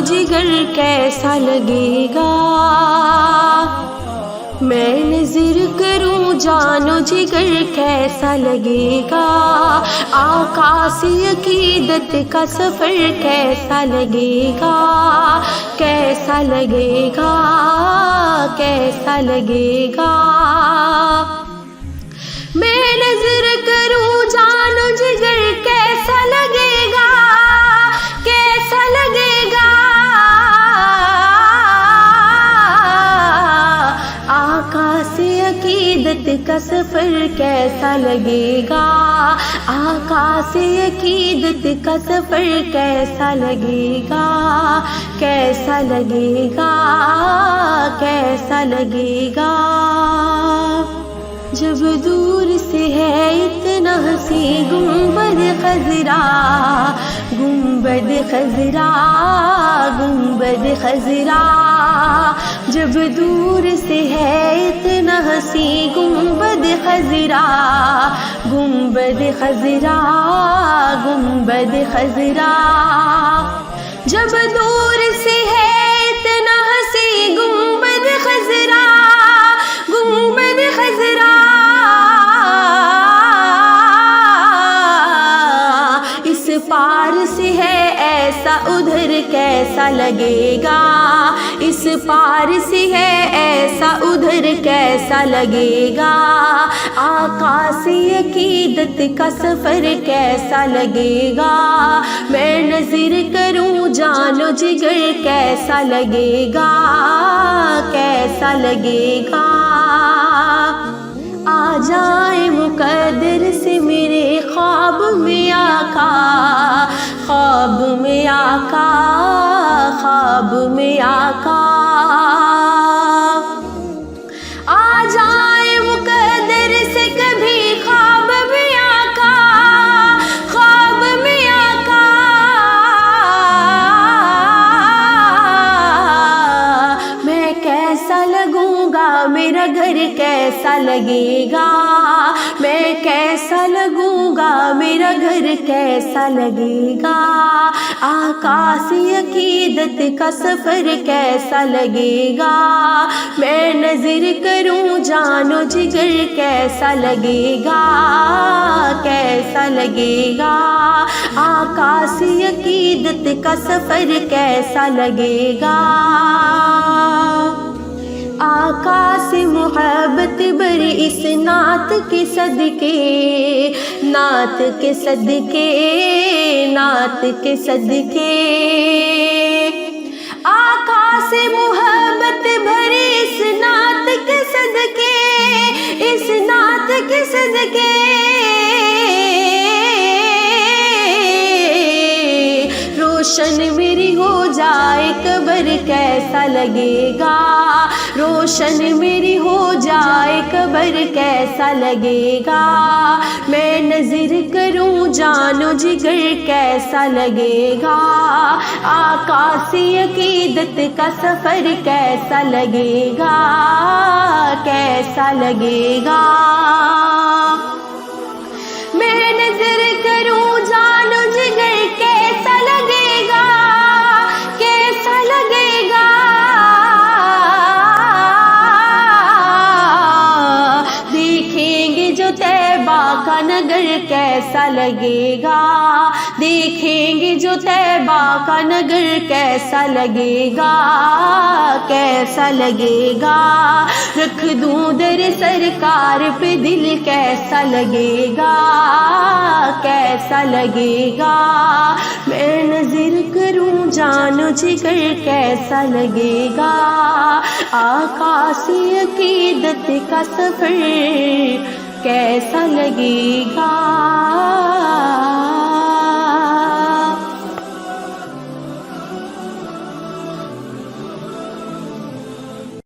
جگر کیسا لگے گا، میں نظر کروں جان و جگر کیسا لگے گا، آقا سے عقیدت کا سفر کیسا لگے گا، کیسا لگے گا، کیسا لگے گا، میں نظر کروں جان و جگر کیسا لگے گا، کیسا لگے گا، آقا سے عقیدت کا سفر کیسا لگے گا، آقا سے عقیدت کا سفر کیسا لگے گا، کیسا لگے گا، کیسا لگے گا، جب دور سے ہے اتنا ہنسی گنبد خضرا، گنبد خضرا، گنبد خضرا، جب دور سے ہے اتنا ہنسی گنبد خضرا، گنبد خضرا، گنبد خضرا، جب دور سے ہے اتنا ہنسی گنبد خضرا، گنبد خضرا، اس پار سے ہے ایسا ادھر کیسا لگے گا، اس پار سے ہے ایسا ادھر کیسا لگے گا، آقا سے عقیدت کا سفر کیسا لگے گا، میں نظر کروں جان و جگر کیسا لگے گا، کیسا لگے گا، آ جائے مقدر سے میرے خواب میں آقا، خواب میں آقا، خواب میں آقا، آ جائے مقدر سے کبھی خواب میں آقا، خواب میں آقا، میں کیسا لگوں گا، میرا گھر کیسا لگے گا، میں کیسا لگوں گا، میرا گھر کیسا لگے گا، آقا سے عقیدت کا سفر کیسا لگے گا، میں نظر کروں جان و جگر کیسا لگے گا، کیسا لگے گا، آقا سے عقیدت کا سفر کیسا لگے گا، آقا سے محبت بری اس نعت کے صدقے، نعت کے صدقے، نعت کے صدقے، آقا سے محبت بھری اس نعت کے صدقے، اس نعت کے صدقے، روشن میری ہو جائے قبر کیسا لگے گا، روشن میری ہو جائے قبر کیسا لگے گا، میں نظر کروں جان و جگر کیسا لگے گا، آقا سے عقیدت کا سفر کیسا لگے گا، کیسا لگے گا، میں نظر کروں جان و جگر کیسا لگے گا، کیسا لگے گا، دیکھیں گے جو طیبہ کا نگر کیسا لگے گا، دیکھیں گے جو طیبہ کا نگر کیسا لگے گا، کیسا لگے گا، رکھ دوں در سرکار پہ دل کیسا لگے گا، کیسا لگے گا، میں نظر کروں جان و جگر کیسا لگے گا، آقا سے عقیدت کا سفر کیسا لگے گا۔